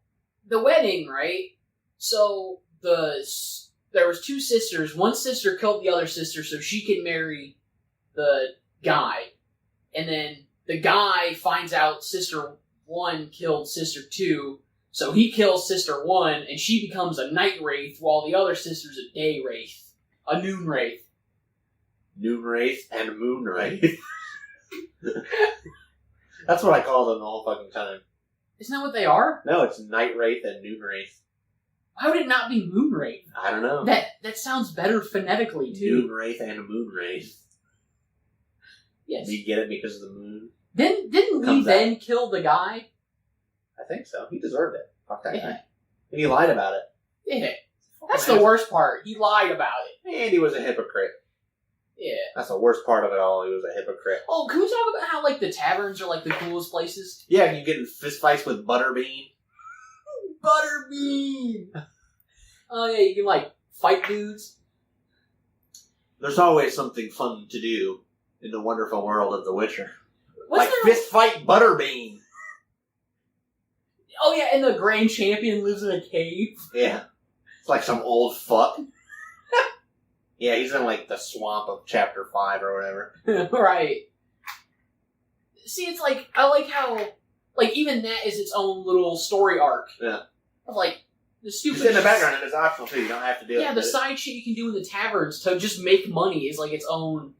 the wedding, right? So there was 2 sisters. One sister killed the other sister so she could marry the guy, and then the guy finds out sister 1 killed sister 2, so he kills sister 1, and she becomes a night wraith while the other sister's a day wraith, a noon wraith. Noon wraith and moon wraith. That's what I call them the whole fucking time. Isn't that what they are? No, it's night wraith and noon wraith. Why would it not be moon wraith? I don't know. That sounds better phonetically too. Noon wraith and moon wraith. Yes. You get it because of the moon? Didn't we then kill the guy? I think so. He deserved it. Fuck that Yeah. guy. And he lied about it. Yeah. That's the worst part. He lied about it. And he was a hypocrite. Yeah. That's the worst part of it all. He was a hypocrite. Oh, can we talk about how, like, the taverns are, like, the coolest places? Yeah, you get in fistfights with Butterbean. Butterbean! Oh, yeah, you can, like, fight dudes. There's always something fun to do in the wonderful world of The Witcher. What's like fist fight Butterbean. Oh, yeah, and the Grand Champion lives in a cave. Yeah. It's like some old fuck. Yeah, he's in, like, the swamp of Chapter 5 or whatever. Right. See, it's like, I like how like, even that is its own little story arc. Yeah. Of, like, the stupid... It's in the background, and it's optional, too. You don't have to do it. Yeah, the side shit you can do in the taverns to just make money is, like, its own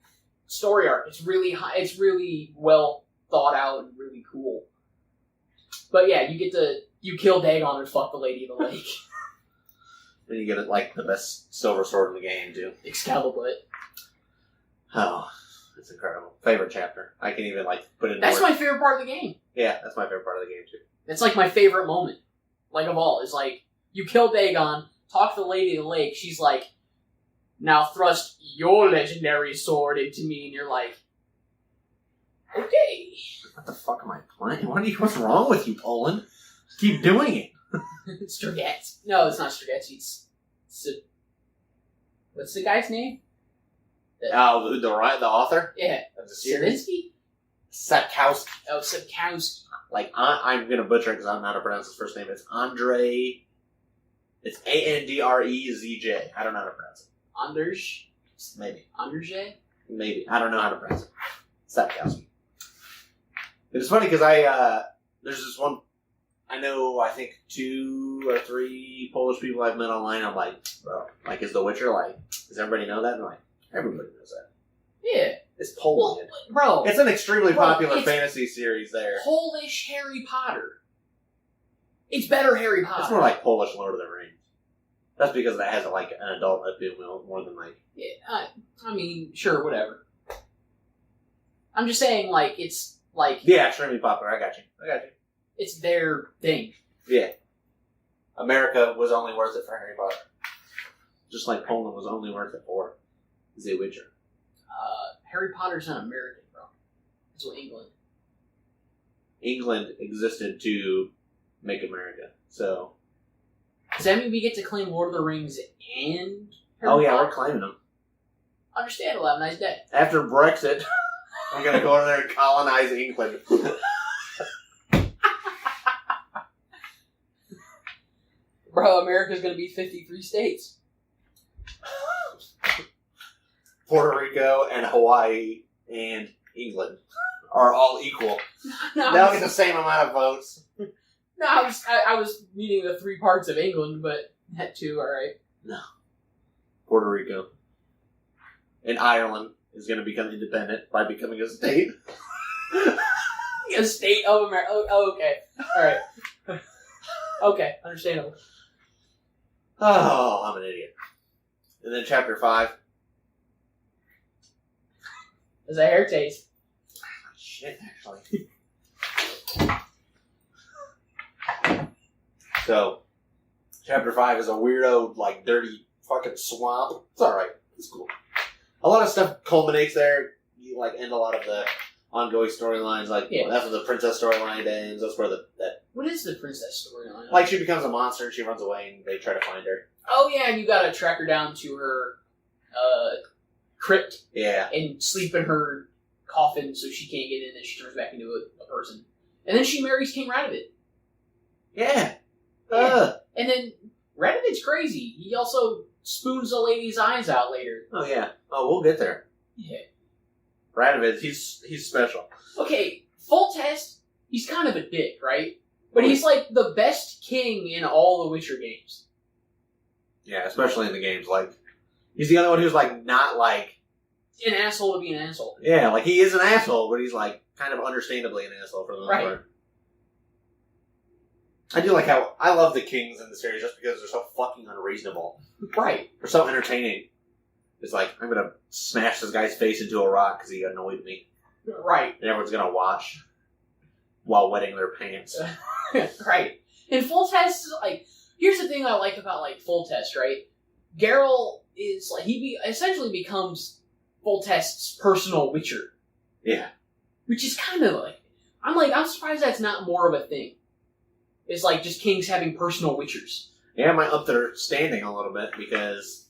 story arc. It's really high, it's really well thought out and really cool. But yeah, you kill Dagon and fuck the Lady of the Lake. Then you get, like, the best silver sword in the game, too. Excalibur. Oh, it's incredible. Favorite chapter. I can even, like, put it in That's words. my favorite part of the game. Yeah, that's my favorite part of the game, too. That's, like, my favorite moment. Like, of all. It's like, you kill Dagon, talk to the Lady of the Lake, she's like, now thrust your legendary sword into me, and you're like, okay. What the fuck am I playing? What's wrong with you, Poland? Keep doing it. Strigets. No, it's not Strigets. It's what's the guy's name? Oh, the author? Yeah. Of the series? Selinsky? Sapkowski. Oh, Sapkowski. Like, I'm going to butcher it because I don't know how to pronounce his first name. It's Andre... It's Andrezj. I don't know how to pronounce it. Anders? Maybe. Anderj? Maybe. I don't know how to pronounce it. Sapkowski. It's funny because there's this one... I think 2 or 3 Polish people I've met online. I'm like, bro, like, is The Witcher, like, does everybody know that? And I'm like, everybody knows that. Yeah. It's Poland. Well, bro. It's an extremely popular it's fantasy series there. Polish Harry Potter. It's better Harry Potter. It's more like Polish Lord of the Rings. That's because it has, like, an adult appeal more than, like... Yeah, I mean, sure, whatever. I'm just saying, like, it's, like... Yeah, extremely popular. I got you. It's their thing. Yeah. America was only worth it for Harry Potter. Just like Poland was only worth it for The Witcher. Harry Potter's not American, bro. It's what England. England existed to make America, so... Does that mean we get to claim Lord of the Rings and Harry Oh yeah, Potter? we're claiming them. Understandable, have a nice day. After Brexit, I'm gonna go over there and colonize England. Bro, America's gonna be 53 states. Puerto Rico and Hawaii and England are all equal. No, They'll get the same amount of votes. No, I was meaning the 3 parts of England, but that too, alright. No. Puerto Rico. And Ireland is going to become independent by becoming a state. A state of America. Oh, okay. Alright. Okay, understandable. Oh, I'm an idiot. And then chapter 5. There's a hair taste. Shit, actually. So, chapter 5 is a weirdo, like, dirty fucking swamp. It's alright. It's cool. A lot of stuff culminates there. You, like, end a lot of the ongoing storylines. Like, Yeah. that's where the princess storyline ends. That's where What is the princess storyline? like, she becomes a monster and she runs away and they try to find her. Oh yeah, and you gotta track her down to her, crypt Yeah. and sleep in her coffin so she can't get in and she turns back into a person. And then she marries King Radovid. Yeah. And then Radovid's crazy. He also spoons a lady's eyes out later. Oh, yeah. Oh, we'll get there. Yeah. Radovid, he's special. Okay, full test, he's kind of a dick, right? But he's like the best king in all the Witcher games. Yeah, especially in the games. Like, he's the only one who's, like, not, like... An asshole to be an asshole. Yeah, like, he is an asshole, but he's, like, kind of understandably an asshole for the most Right. part. I do like how... I love the kings in the series just because they're so fucking unreasonable. Right. They're so entertaining. It's like, I'm gonna smash this guy's face into a rock because he annoyed me. Right. And everyone's gonna watch while wetting their pants. Right. And full test, like, here's the thing I like about, like, full test, right? Geralt is, like, essentially becomes full test's personal Witcher. Yeah. Which is kind of like, I'm surprised that's not more of a thing. It's like just kings having personal Witchers. Yeah, it might up their standing a little bit because,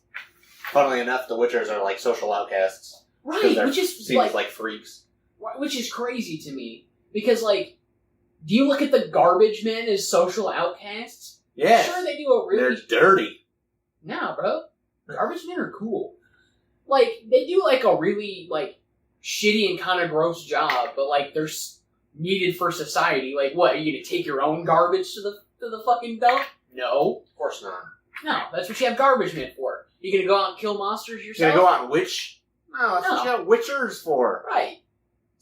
funnily enough, the Witchers are like social outcasts. Right, which is seen as like freaks. Which is crazy to me. Because, like, do you look at the garbage men as social outcasts? Yeah. Sure, they do a really... They're dirty. Nah, bro. Garbage men are cool. Like, they do, like, a really, like, shitty and kind of gross job, but, like, needed for society. Like, what, are you gonna take your own garbage to the fucking dump? No. Of course not. No, that's what you have garbage men for. You gonna go out and kill monsters You're yourself? gonna go out and witch? No, that's what you have witchers for. Right.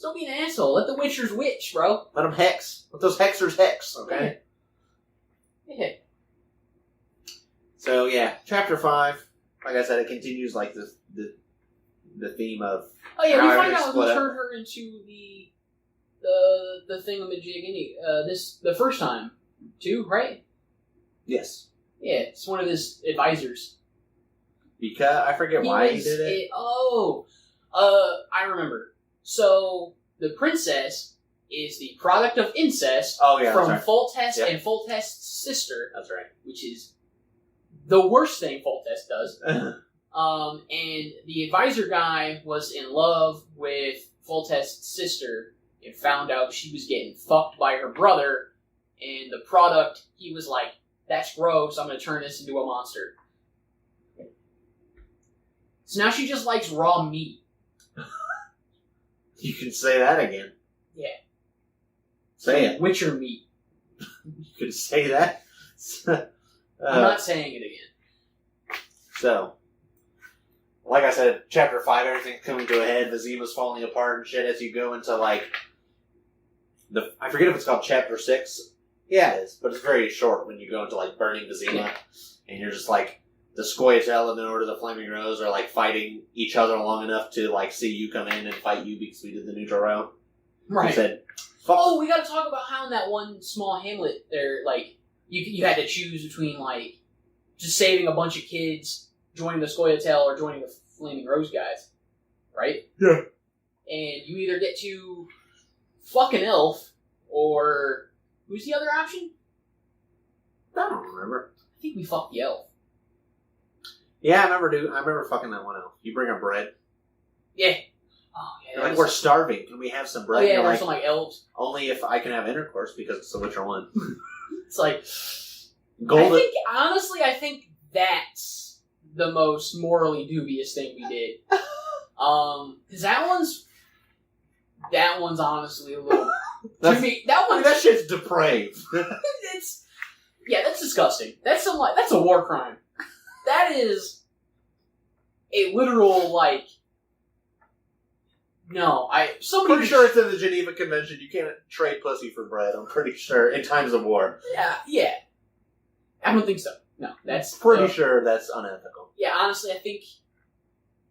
Don't be an asshole. Let the witchers witch, bro. Let them hex. Let those hexers hex, okay? Yeah. So, yeah, chapter 5, like I said, it continues, like, the theme of... Oh yeah, how we find everything out who split up. turned her into the thingamajig the first time, too, right? Yes. Yeah, it's one of his advisors. Because, I forget why he did it. I remember. So, the princess is the product of incest Oh, yeah, from that's right. Foltest Yep. and Foltest's sister, That's right. which is the worst thing Foltest does. And the advisor guy was in love with Foltest's sister and found out she was getting fucked by her brother, and the product, he was like, that's gross, I'm gonna turn this into a monster. So now she just likes raw meat. You can say that again. Yeah. Say it. Witcher meat. You can say that. I'm not saying it again. So, like I said, chapter 5, everything's coming to a head. Vizima's falling apart and shit as you go into, like, I forget if it's called chapter 6. Yeah, it is, but it's very short when you go into, like, burning Vizima, and you're just, like, the Scoia'tael and the Order of the Flaming Rose are, like, fighting each other long enough to, like, see you come in and fight you because we did the neutral round. Right. You said, fuck. Oh, we gotta talk about how in that one small hamlet there, like, you had to choose between, like, just saving a bunch of kids, joining the Scoia'tael, or joining the Flaming Rose guys. Right? Yeah. And you either get to fuck an elf, or... Who's the other option? I don't remember. I think we fucked the elf. Yeah, I remember fucking that one elf. You bring her bread. Yeah. Oh, yeah. You're like, we're starving. Can we have some bread? Oh, yeah, You're there's like, some, like, elves. only if I can have intercourse because it's the Witcher 1. It's like... Golden. I think that's the most morally dubious thing we did. Because that one's honestly a little... to me, that shit's depraved. That's disgusting. That's a war crime. That is a literal, like... No, somebody... Pretty sure it's in the Geneva Convention. You can't trade pussy for bread, I'm pretty sure, in times of war. Yeah. I don't think so. No, that's... Pretty sure that's unethical. Yeah, honestly, I think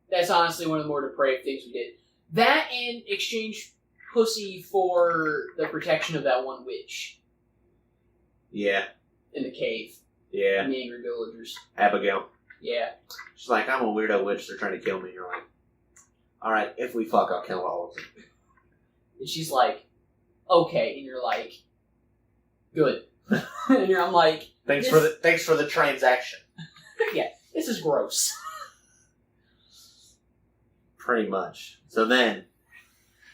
that's honestly one of the more depraved things we did. That and exchange pussy for the protection of that one witch. Yeah. In the cave. Yeah. And the angry villagers. Abigail. Yeah. She's like, I'm a weirdo witch, they're trying to kill me. And you're like, alright, if we fuck, I'll kill all of them. And she's like, okay. And you're like, good. And I'm like... Thanks for the transaction. Yeah, this is gross. Pretty much. So then,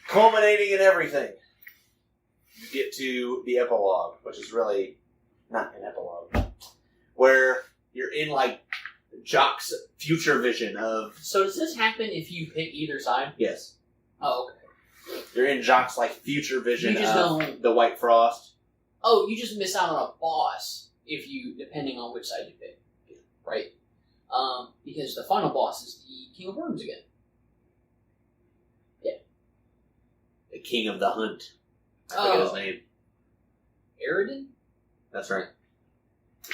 culminating in everything, you get to the epilogue, which is really not an epilogue, where you're in, like, Jock's future vision of... So does this happen if you pick either side? Yes. Oh, okay. You're in Jock's, like, future vision You just of don't... the White Frost. Oh, you just miss out on a boss depending on which side you pick. Right? Because the final boss is the King of Worms again. Yeah. The King of the Hunt. I forget his name. Aridin? That's right.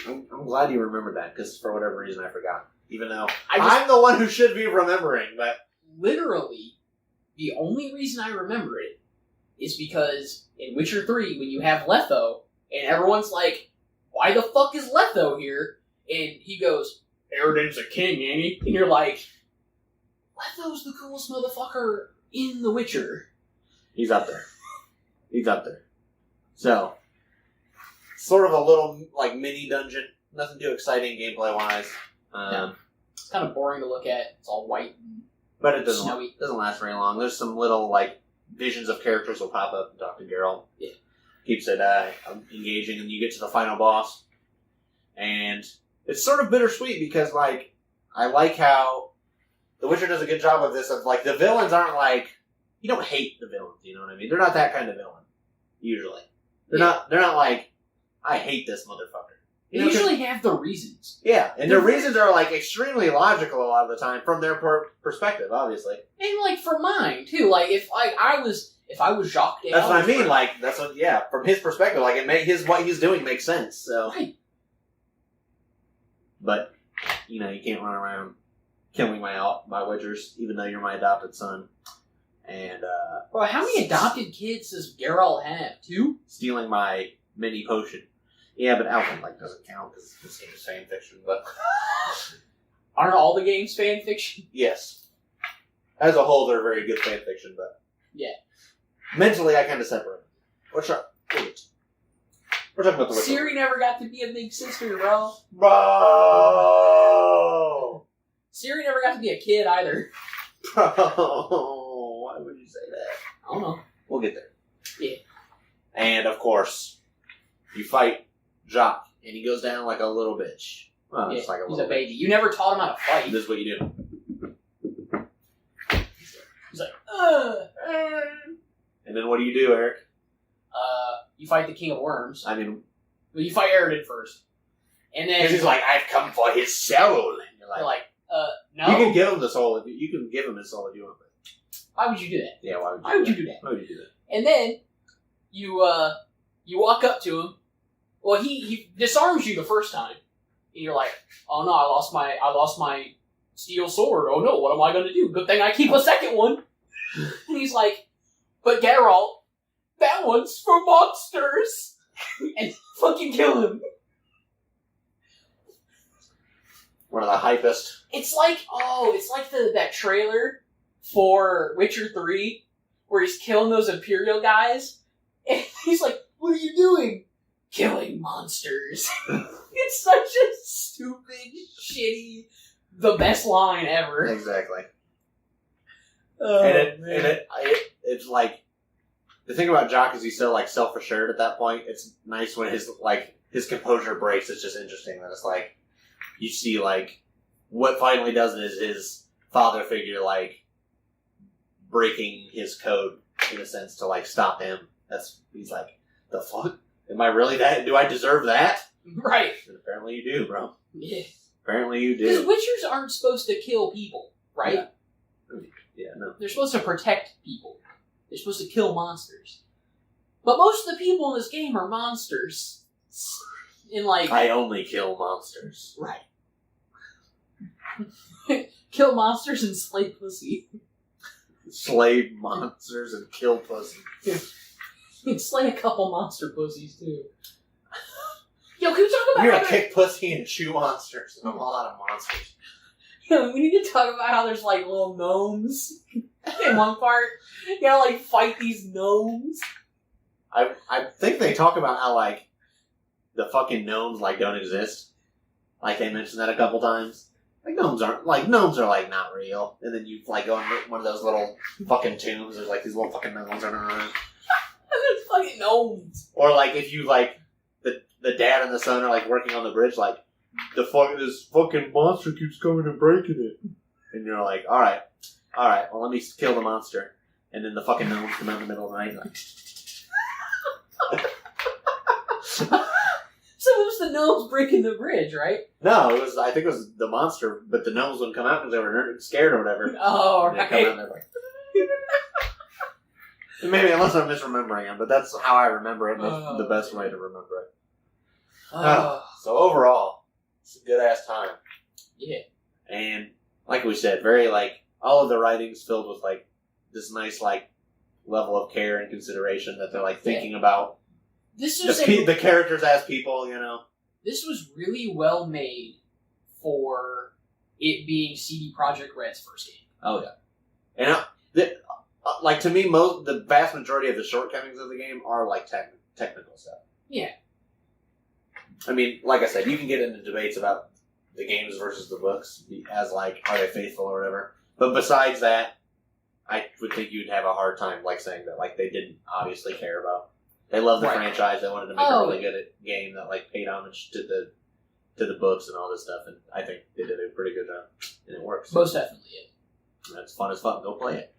I'm glad you remembered that, because for whatever reason I forgot. Even though I'm I'm the one who should be remembering, but... Literally, the only reason I remember it is because in Witcher 3, when you have Letho, and everyone's like, why the fuck is Letho here? And he goes, Aridin's a king, ain't he? And you're like, Letho's the coolest motherfucker in The Witcher. He's up there. So, sort of a little, like, mini dungeon. Nothing too exciting gameplay-wise. No. It's kind of boring to look at. It's all white and But it snowy. doesn't last very long. There's some little, like, visions of characters will pop up and talk to Geralt. Yeah. Keeps it engaging, and you get to the final boss. And it's sort of bittersweet because, like, I like how The Witcher does a good job of this. Of, like, the villains aren't like... You don't hate the villains, you know what I mean? They're not that kind of villain. Usually, they're not like, I hate this motherfucker. They usually have the reasons. Yeah, and their reasons are like extremely logical a lot of the time from their perspective, obviously. And like for mine too. Like if I was Jacques Dale, that's what I mean. Like that's what, yeah, from his perspective, like what he's doing makes sense. So, right. But you can't run around killing my witchers, even though you're my adopted son. And well, how many adopted kids does Geralt have? 2? Stealing my mini potion. Yeah, but Alvin doesn't count because this game is fan fiction. But aren't all the games fan fiction? Yes, as a whole, they're very good fan fiction. But yeah, mentally, I kind of separate. What's up? We're talking about the Witcher. Ciri never got to be a big sister, bro. Bro. Ciri never got to be a kid either. Bro, why would you say that? I don't know. We'll get there. Yeah. And of course, you fight Jacques, and he goes down like a little bitch. Well, yeah, just like he's a baby. You never taught him how to fight. This is what you do. He's like, And then what do you do, Eric? you fight the King of Worms. I mean, well, you fight Aerodin first, and then he's like, "I've come for his soul." And you're like, no. You can give him the soul. You can give him his soul if you want. But why would you do that? yeah, why would you do that? Why would you do that? And then you walk up to him. Well, he disarms you the first time, and you're like, "Oh no, I lost my steel sword. Oh no, what am I going to do? Good thing I keep a second one." And he's like, "But Geralt, that one's for monsters," and fucking kill him. One of the hypest. It's like that trailer for Witcher 3 where he's killing those Imperial guys, and he's like, "What are you doing?" "Killing monsters." It's such a stupid, shitty, the best line ever. Exactly. Oh, and it's like, the thing about Jock is he's so like self-assured at that point. It's nice when his composure breaks. It's just interesting that it's like, you see like what finally does it is his father figure like breaking his code in a sense to like stop him. He's like, the fuck? Am I really that? Do I deserve that? Right. And apparently you do, bro. Yeah. Apparently you Because do. Witchers aren't supposed to kill people, right? Yeah, no. They're supposed to protect people. They're supposed to kill monsters. But most of the people in this game are monsters. I only kill monsters. Right. Kill monsters and slay pussy. Slay monsters and kill pussy. You can slay a couple monster pussies, too. Yo, can we talk about You're gonna kick pussy and chew monsters. And a lot of monsters. Yo, we need to talk about how there's, like, little gnomes in one part. You gotta, like, fight these gnomes. I think they talk about how, like, the fucking gnomes, like, don't exist. Like, they mentioned that a couple times. Like, gnomes are, like, not real. And then you, like, go into one of those little fucking tombs. There's, like, these little fucking gnomes running around. There's fucking gnomes. Or, like, if you, like, the dad and the son are, like, working on the bridge, like, this fucking monster keeps coming and breaking it. And you're like, alright, well, let me kill the monster. And then the fucking gnomes come out in the middle of the night, like... So it was the gnomes breaking the bridge, right? No, I think it was the monster, but the gnomes wouldn't come out because they were scared or whatever. Oh, and right. they come out and they're like... Maybe, unless I'm misremembering it, but that's how I remember it, and it's the best way to remember it. So overall, it's a good-ass time. Yeah. And, like we said, very, like, all of the writing's filled with, like, this nice, like, level of care and consideration that they're, like, thinking about This was the characters as people, you know? This was really well made for it being CD Projekt Red's first game. Oh, yeah. And, like, to me, the vast majority of the shortcomings of the game are, like, technical stuff. Yeah. I mean, like I said, you can get into debates about the games versus the books, as, like, are they faithful or whatever. But besides that, I would think you'd have a hard time, like, saying that, like, they didn't obviously care about. They loved the franchise. They wanted to make a really good game that, like, paid homage to the books and all this stuff. And I think they did a pretty good job. And it works. Most definitely, yeah. That's fun as fuck. Go play it.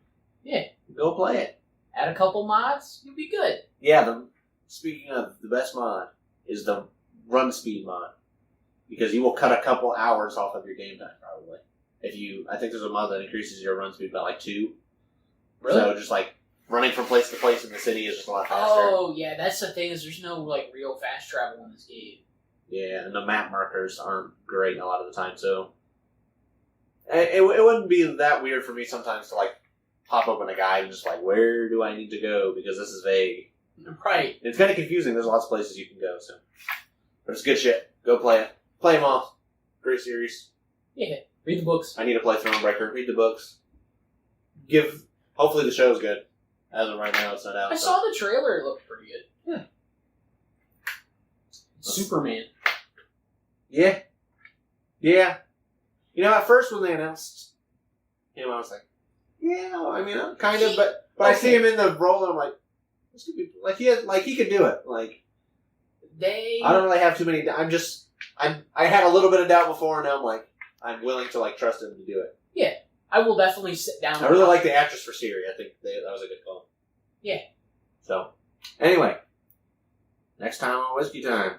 Yeah. Go play it. Add a couple mods, you'll be good. Yeah, speaking of the best mod, is the run speed mod. Because you will cut a couple hours off of your game time, probably. I think there's a mod that increases your run speed by like 2. Really? So just like running from place to place in the city is just a lot faster. Oh, yeah, that's the thing, is there's no, like, real fast travel in this game. Yeah, and the map markers aren't great a lot of the time, so... It wouldn't be that weird for me sometimes to, like, pop open a guide and just like, where do I need to go? Because this is vague. Right. It's kind of confusing. There's lots of places you can go, so... But it's good shit. Go play it. Play them all. Great series. Yeah. Read the books. I need to play Thronebreaker. Read the books. Hopefully the show's good. As of right now, it's not out. I saw the trailer. It looked pretty good. Yeah. Superman. Yeah. Yeah. You know, at first when they announced him, I was like, yeah, I mean, kind of, but I see him in the role and I'm like, this could be, he could do it. Like, I don't really have too many, I had a little bit of doubt before and now I'm like, I'm willing to like trust him to do it. Yeah. I will definitely sit down. I really like the actress for Siri. I think that was a good call. Yeah. So, anyway, next time on Whiskey Time.